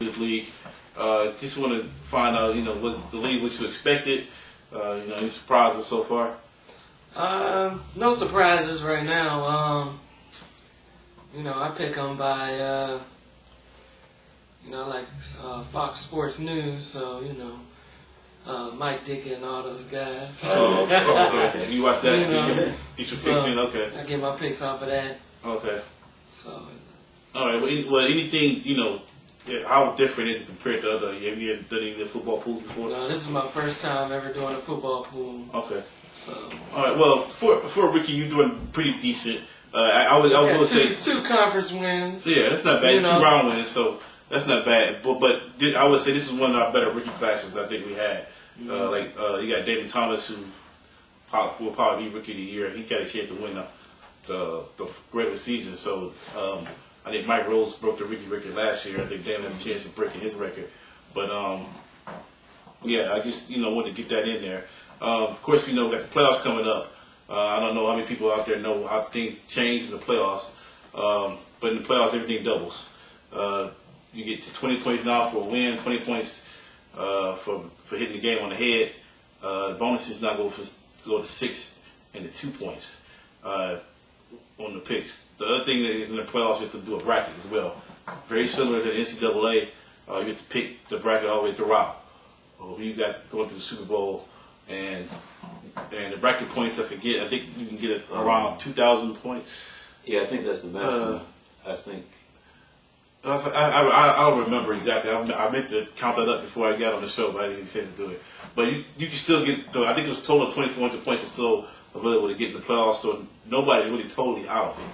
League. Just want to find out, was the league what you expected? Any surprises so far? No surprises right now. I pick them by, Fox Sports News, so, Mike Dickey and all those guys. Oh, okay. You watch that? Get your picks in? Okay. I get my picks off of that. Okay. So. All right. Well, anything, how different is it compared to other? Have you ever done any of the football pools before? No, this is my first time ever doing a football pool. Okay. So. All right. Well, for a rookie, you're doing pretty decent. I will say two conference wins. Yeah, that's not bad. 2 round wins, so that's not bad. But I would say this is one of our better rookie classes I think we had. You got David Thomas, who will probably be rookie of the year. He got a chance to win the regular season. So I think Mike Rose broke the rookie record last year. I think Dan has a chance of breaking his record. But I just wanted to get that in there. Of course, we got the playoffs coming up. I don't know how many people out there know how things change in the playoffs. But in the playoffs, everything doubles. You get to 20 points now for a win, 20 points for hitting the game on the head. The bonuses now go to 6 and to 2 points on the picks. The other thing that is in the playoffs, you have to do a bracket as well. Very similar to the NCAA. You have to pick the bracket all the way throughout. Who you got going to the Super Bowl, and the bracket points, I think you can get around 2,000 points. Yeah, I think that's the maximum. I think. I don't remember exactly. I meant to count that up before I got on the show, but I didn't say to do it. But you can still get. I think it was a total of 2,400 points is still available to get in the playoffs. So nobody's really totally out of it.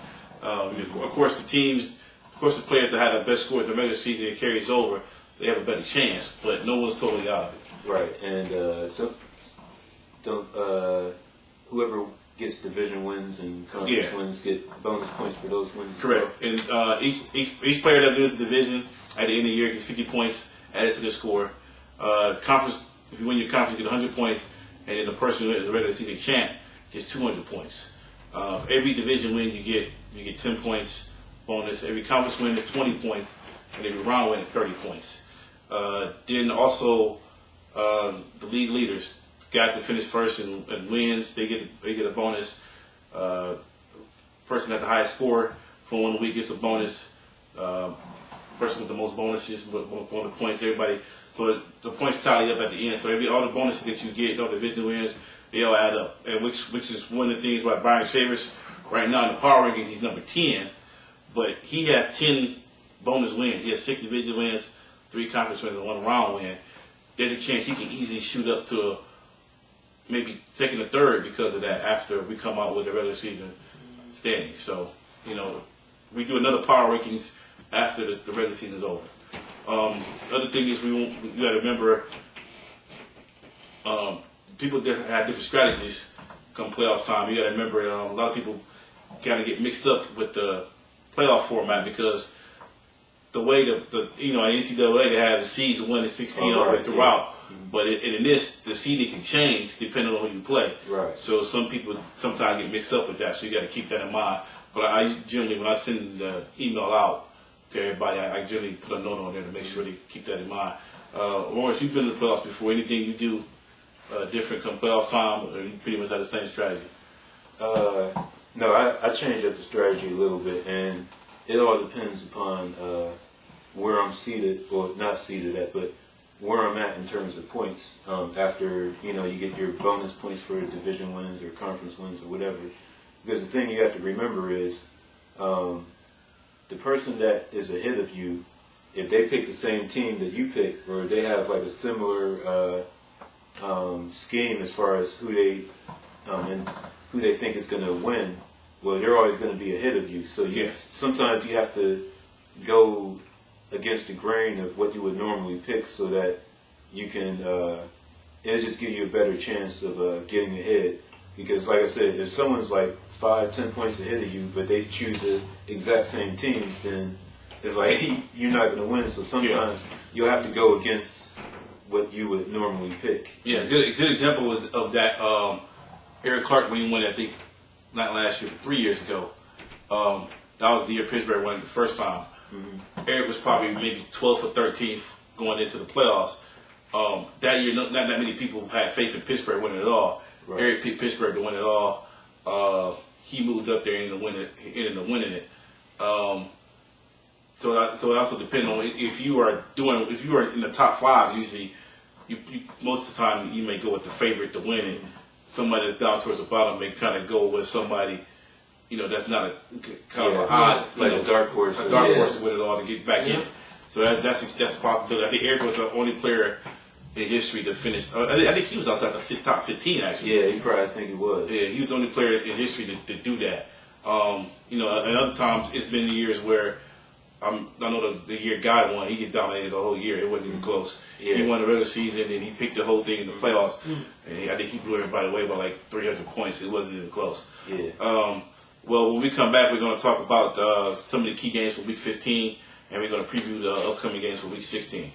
Of course, the players that have the best scores in the regular season and carries over, they have a better chance. But no one's totally out of it. Right, and whoever gets division wins and conference wins get bonus points for those wins. Correct. And each player that wins the division at the end of the year gets 50 points added to their score. Conference, if you win your conference, you get 100 points, and then the person who is the regular season champ gets 200 points. For every division win, you get 10 points bonus. Every conference win is 20 points, and every round win is 30 points. Then also the league leaders, guys that finish first and wins, they get a bonus. Person at the highest score for one week gets a bonus. Person with the most bonuses, most bonus points, everybody. So the points tally up at the end. So all the bonuses that you get, all the division wins, they all add up. And which is one of the things why Brian Shavers right now in the power rankings, he's number 10, but he has 10 bonus wins. He has 6 division wins, 3 conference wins, and 1 round win. There's a chance he can easily shoot up to maybe second or third because of that after we come out with the regular season standings. So, we do another power rankings after the regular season is over. The other thing is you got to remember people have different strategies come playoff time. You got to remember a lot of people kind of get mixed up with the playoff format because the way the NCAA they have the seeds 1 to 16 all the way throughout. But in this, the seeding can change depending on who you play. Right. So some people sometimes get mixed up with that. So you got to keep that in mind. But I generally, when I send the email out to everybody, I generally put a note on there to make sure they keep that in mind. Lawrence, you've been in the playoffs before. Anything you do different come playoff time, or you pretty much have the same strategy? No, I changed up the strategy a little bit, and it all depends upon where I'm seated, or not seated at, but where I'm at in terms of points. After you get your bonus points for division wins or conference wins or whatever. Because the thing you have to remember is the person that is ahead of you, if they pick the same team that you pick, or they have like a similar scheme as far as who they think is going to win, well, they're always going to be ahead of you. So sometimes you have to go against the grain of what you would normally pick so that you can, it'll just give you a better chance of getting ahead. Because like I said, if someone's like 5-10 points ahead of you, but they choose the exact same teams, then it's like you're not going to win. So sometimes you'll have to go against what you would normally pick. Yeah, good example of that. Eric Clark, when he won, I think, not last year, but 3 years ago. That was the year Pittsburgh won it the first time. Eric was probably maybe 12th or 13th going into the playoffs. That year, not that many people had faith in Pittsburgh winning it all. Right. Eric picked Pittsburgh to win it all. He moved up there and ended up winning it. So it also depends on if you are in the top 5. Usually, you most of the time you may go with the favorite to win it. Somebody that's down towards the bottom may kind of go with somebody, that's not a kind of an odd, like a dark horse. a dark horse to win it all to get back in it. So that's a possibility. I think Eric was the only player in history that finished. I think he was outside the top 15 actually. Yeah, I think he was. Yeah, he was the only player in history to do that. And other times it's been years where I know the year Guy won, he dominated the whole year. It wasn't even close. Yeah. He won the regular season and he picked the whole thing in the playoffs. And I think he blew everybody away by like 300 points. It wasn't even close. Yeah. Well, when we come back, we're going to talk about some of the key games for Week 15, and we're going to preview the upcoming games for Week 16.